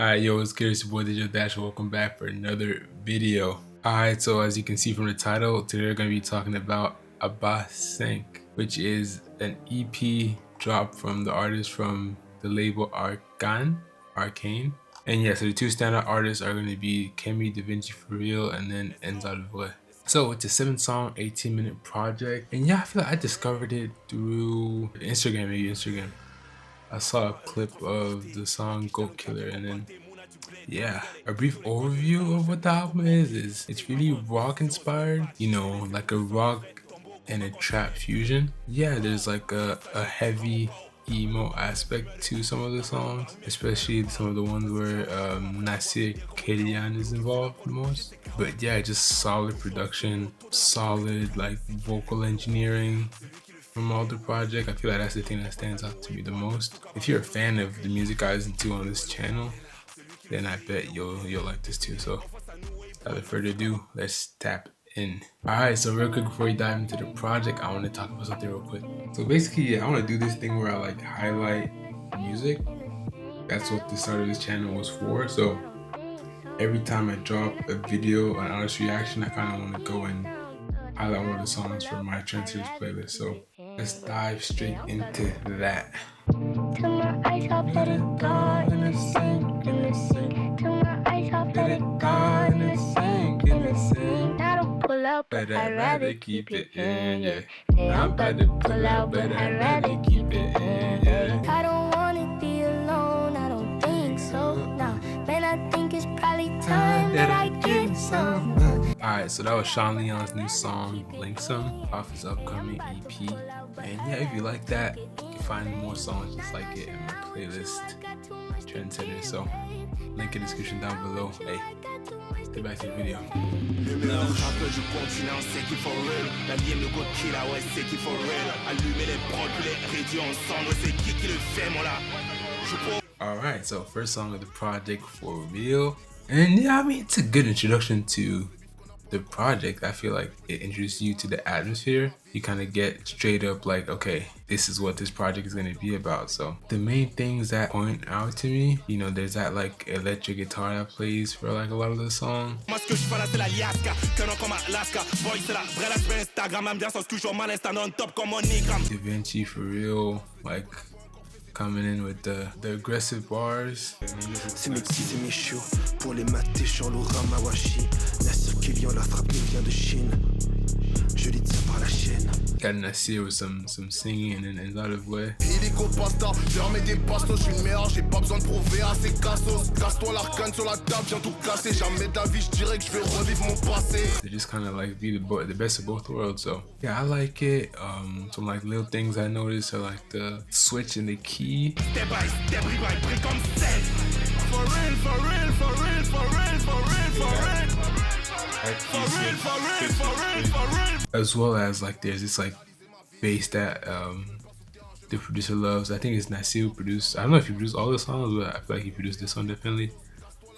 Alright, yo, it's good. It's your boy DJ Dash. Welcome back for another video. Alright, so as you can see from the title, today we're going to be talking about Abats, which is an EP drop from the artist from the label Arkane. And yeah, so the two standout artists are going to be Kemi Da Vinci For Real and then Mbole. So it's a 7-song, 18-minute project. And yeah, I feel like I discovered it through Instagram. I saw a clip of the song Goatkiller, and then yeah, a brief overview of what the album is it's really rock inspired, like a rock and a trap fusion. Yeah, there's like a heavy emo aspect to some of the songs, especially some of the ones where Nasir Kadian is involved the most. But yeah, just solid production, solid like vocal engineering from all the project. I feel like that's the thing that stands out to me the most. If you're a fan of the music I listen to on this channel, then I bet you'll like this too. So without further ado, let's tap in. Alright, so real quick before we dive into the project, I want to talk about something real quick. So basically, I want to do this thing where I like highlight music. That's what the start of this channel was for. So every time I drop a video, an artist reaction, I kind of want to go and highlight one of the songs from my Trendsetters playlist. So let's dive straight into that. But I'd rather keep it in, yeah. I'm about to pull out, but I'd rather keep it in, yeah. I don't wanna be alone, I don't think so, nah. Man, I think it's probably time that I get some. Alright, so that was Sean Leon's new song, Blink Some, off his upcoming EP. And yeah, if you like that, you can find more songs just like it in my playlist, Trendsetters. So, link in the description down below. Hey, let's get back to the video. Le mélange rappeur du continent, c'est qui for real. La ligne, le Goatkiller, ouais, c'est qui for real. Allumer les prods, puis les réduire en cendres, c'est qui le fait, mon là. Alright, so first song of the project, For Real. And yeah, I mean, it's a good introduction to the project. I feel like it introduces you to the atmosphere. You kind of get straight up like, okay, this is what this project is going to be about. So the main things that point out to me, there's that like electric guitar that plays for like a lot of the song. Da Vinci For Real, like coming in with the aggressive bars. C'est mes petits, c'est mes chiots. Pour les mater, sur Mawashi. Nasir Kadian, la frappe nous vient de Chine. Jeudi tient par la chaîne. Got Nasir with some singing and a lot of way. Illico pasta, fermez des bastos, je suis le meilleur, j'ai pas besoin de prouver assez cassos. Casse-toi l'Arkane sur la table, viens tout casser. Jamais d'avis, je dirais que je vais revivre mon passé. They just kind of like be the best of both worlds. So yeah, I like it. Some like little things I noticed are like the switch in the key. Step by step, brique comme scène. For real, for real, for real, for real, for real, for real. As well as like there's this like bass that the producer loves. I think it's Nasir who produced. I don't know if he produced all the songs, but I feel like he produced this one definitely.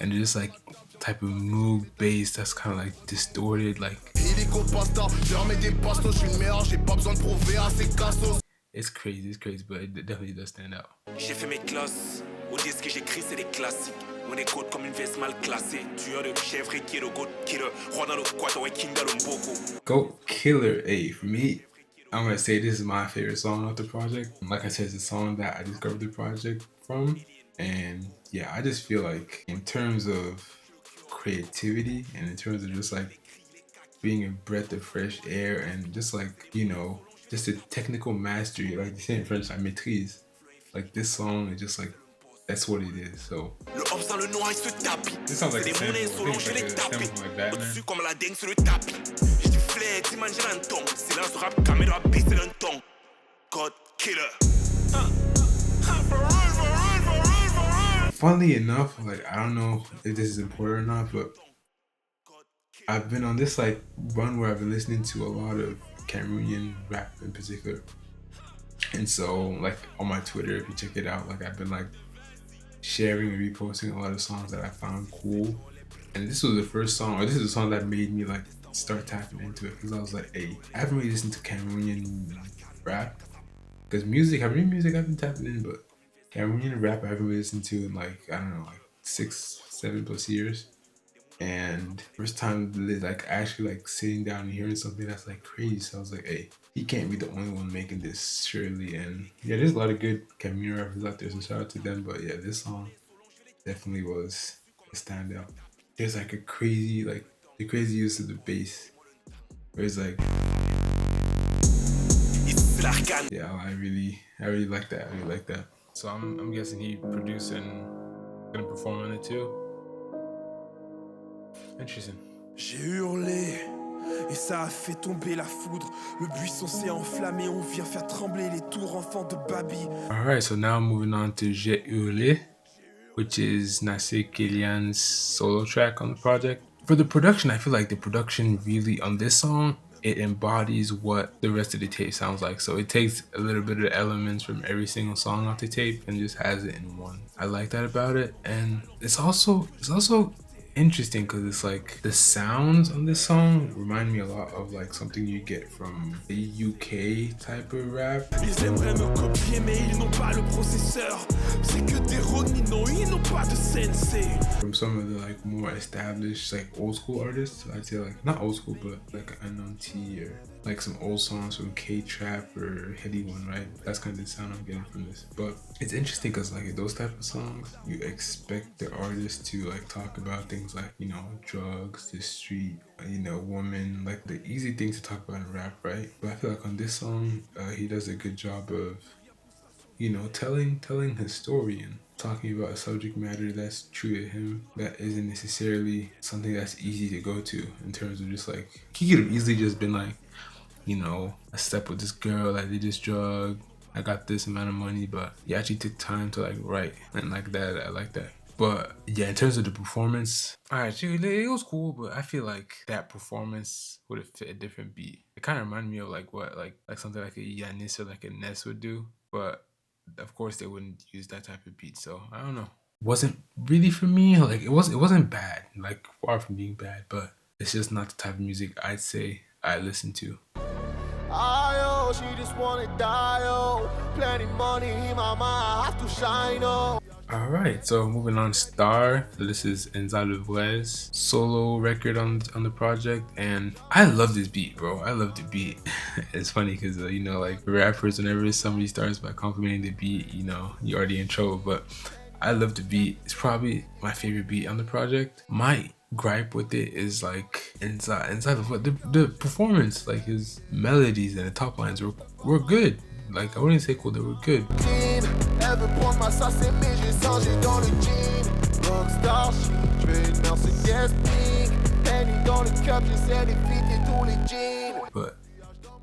And there's this like type of moog bass that's kind of like distorted, like it's crazy, but it definitely does stand out. J'ai fait mes classes. Au disque que j'écris, c'est des classiques. On est code comme une veste mal classée. Tueur de chèvre qui est le Goatkiller. Roi dans le quad, ouais, King dans le Mboko. Goatkiller, hey, for me, I'm gonna say this is my favorite song of the project. Like I said, it's a song that I discovered the project from. And yeah, I just feel like in terms of creativity and in terms of just like being a breath of fresh air and just like, just a technical mastery, like they say in French, I maîtrise. Like this song is just like, that's what it is. So this sounds like a sample. I think it's like a sample from like Batman. Funnily enough, like I don't know if this is important or not, but I've been on this like run where I've been listening to a lot of Cameroonian rap in particular. And so like on my Twitter, if you check it out, like I've been like sharing and reposting a lot of songs that I found cool. And this was the first song, or this is a song that made me like start tapping into it, because I was like, hey, I haven't really listened to Cameroonian rap. Because Cameroonian music I've been tapping in, but Cameroonian rap I haven't really listened to in like, I don't know, like 6-7+ years. And first time like actually like sitting down and hearing something that's like crazy. So I was like, hey, he can't be the only one making this, surely. And yeah, there's a lot of good Camino rappers out there, so shout out to them. But yeah, this song definitely was a standout. There's like a crazy, like the crazy use of the bass, where it's like, yeah, I really like that. I really like that. So I'm guessing he produced and gonna perform on it too. Interesting. J'ai hurlé et ça a fait tomber la foudre. Le buisson s'est enflammé, on vient faire trembler les tours enfants de Babi. Alright, so now moving on to Jeudi, which is Nasir Kilian's solo track on the project. For the production, I feel like the production really on this song, it embodies what the rest of the tape sounds like. So it takes a little bit of elements from every single song off the tape and just has it in one. I like that about it. And it's also interesting because it's like the sounds on this song remind me a lot of like something you get from the UK type of rap. Ils aimeraient me copier mais ils n'ont pas le processeur. C'est que des ruminants, ils n'ont pas de sensei. From some of the like more established like old school artists, I'd say like not old school but like Unknown T or like some old songs from K-Trap or Heady One, right? That's kind of the sound I'm getting from this. But it's interesting because like those type of songs, you expect the artist to like talk about things like, you know, drugs, the street, you know, woman, like the easy things to talk about in rap, right? But I feel like on this song, he does a good job of, you know, telling his story and talking about a subject matter that's true to him, that isn't necessarily something that's easy to go to in terms of just like, he could have easily just been like, you know, I slept with this girl, I did this drug, I got this amount of money, but he actually took time to like write and like that. I like that. But yeah, in terms of the performance, alright, it was cool, but I feel like that performance would have fit a different beat. It kind of reminded me of like what, like something like a Yanis or like a Ness would do, but of course they wouldn't use that type of beat. So I don't know. Wasn't really for me. Like it wasn't bad, like far from being bad, but it's just not the type of music I'd say I listen to. Ayo, she just wanna die, oh. Plenty money in my mind, I have to shine, oh. Alright, so moving on, Star. So this is Mbole solo record on the project, and I love this beat, bro. I love the beat. It's funny because you know, like rappers, whenever somebody starts by complimenting the beat, you know, you're already in trouble. But I love the beat. It's probably my favorite beat on the project. My gripe with it is like inside of what the performance, like his melodies and the top lines were good. Like I wouldn't say cool, they were good. But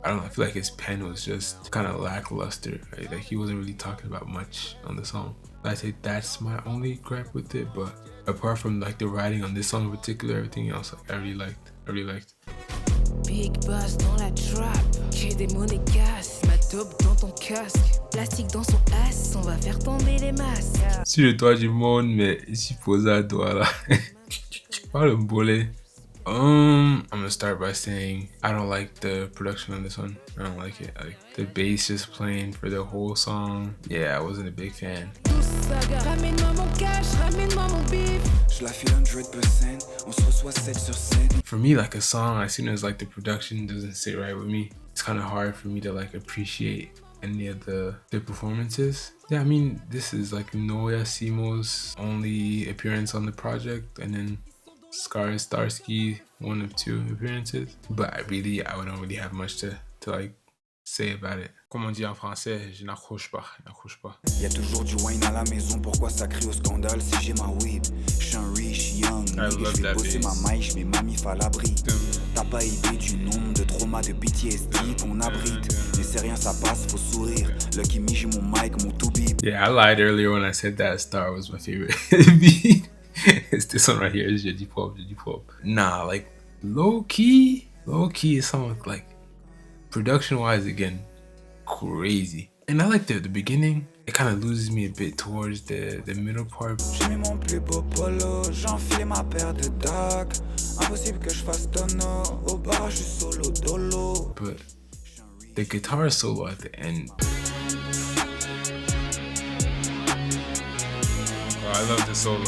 I don't know, I feel like his pen was just kind of lackluster, right? Like he wasn't really talking about much on the song. I'd say that's my only gripe with it, but apart from like the writing on this song in particular, everything else like, I really liked. Big boss dans la trap, j'ai des monégasques, ma dope dans ton casque, plastique dans son ass, on va faire tomber les masques. Sur le toit du monde, mais ici posé à toi là. Parle Mbole. I'm gonna start by saying I don't like the production on this one. I don't like it. Like the bass just playing for the whole song. Yeah, I wasn't a big fan. Ramène-moi mon cash, ramène-moi mon beef. Je la file 100%, on se reçoit 7 sur 7. For me, like a song, as soon as like the production doesn't sit right with me, it's kind of hard for me to like appreciate any of the performances. Yeah, I mean, this is like Noya Simo's only appearance on the project, and then Scar Starsky, one of 2 appearances. But I don't really have much to like say about it. Comme on dit en français, je n'accroche pas. Y'a toujours du wine à la maison, pourquoi ça crie au scandale si j'ai ma weed? J'suis un rich young, j'vais bosser ma maille, j'mets ma mif à l'abri. T'as pas idée du nombre de traumas de PTSD qu'on abrite. Mais c'est rien, ça passe, faut sourire. Lucky me, j'ai mon mic, mon to beat. Yeah, I lied earlier when I said that Star was my favorite beat. It's this one right here. It's Jeudi Pop. Nah, like low key is something like production wise again, crazy. And I like the beginning. It kind of loses me a bit towards the middle part. J'ai mis mon plus beau polo, j'enfile ma paire de dogs. Impossible que je fasse tonneau, au bar je suis solo dolo. But the guitar solo at the end. Oh, I love the solo.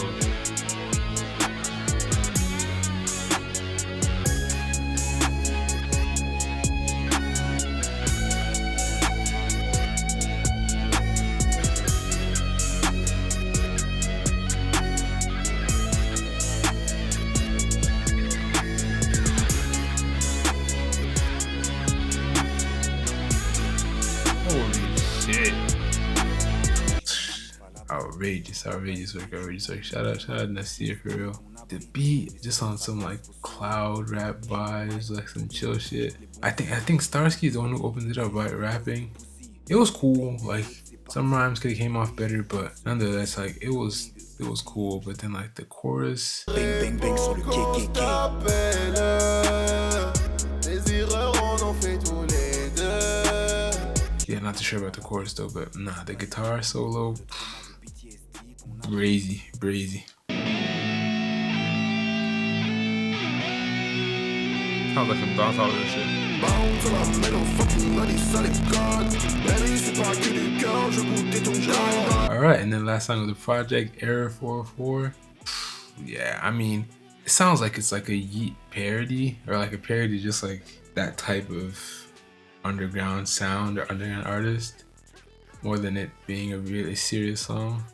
outrageous work. Shout out Nasir for real. The beat just on some like cloud rap vibes, like some chill shit. I think Starsky is the one who opened it up, right? Rapping. It was cool. Like some rhymes could have came off better, but nonetheless, like it was cool. But then like the chorus. Bang bang bang sur le Yeah, not too sure about the chorus though, but nah, the guitar solo, brazy. Sounds like some dancehall and shit. Alright, and then last song of the project, Error 404. Yeah, I mean, it sounds like it's like a Yeet parody, or like a parody just like that type of underground sound or underground artist, more than it being a really serious song.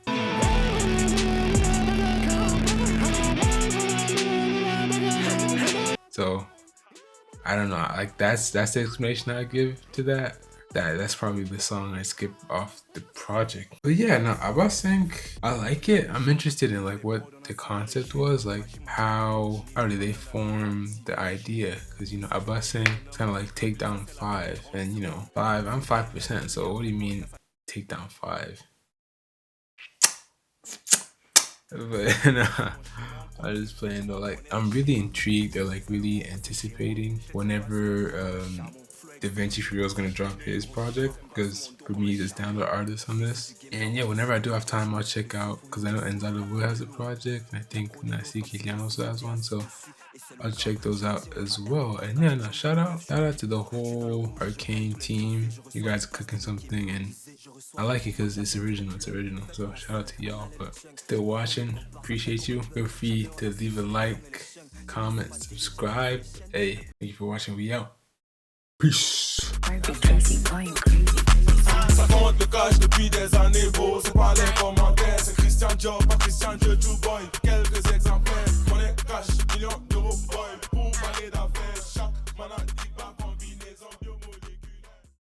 So I don't know, like that's the explanation I give to that. That's probably the song I skip off the project. But yeah, no, Abats, I like it. I'm interested in like what the concept was, like how did they form the idea? Because you know, Abats it's kind of like take down 5, and you know, I'm 5%. So what do you mean take down 5? But nah, I'm just playing though. Like I'm really intrigued, or like really anticipating whenever Da Vinci for real is gonna drop his project, because for me it's download artist on this. And yeah, whenever I do have time, I'll check out, because I know Enzada Will has a project, and I think Nasi Kilian also has one, so I'll check those out as well. And yeah, no, shout out to the whole Arkane team. You guys are cooking something, and I like it because it's original. So shout out to y'all. But still watching, appreciate you. Feel free to leave a like, comment, subscribe. Hey, thank you for watching. We out. Peace. Crazy, going crazy.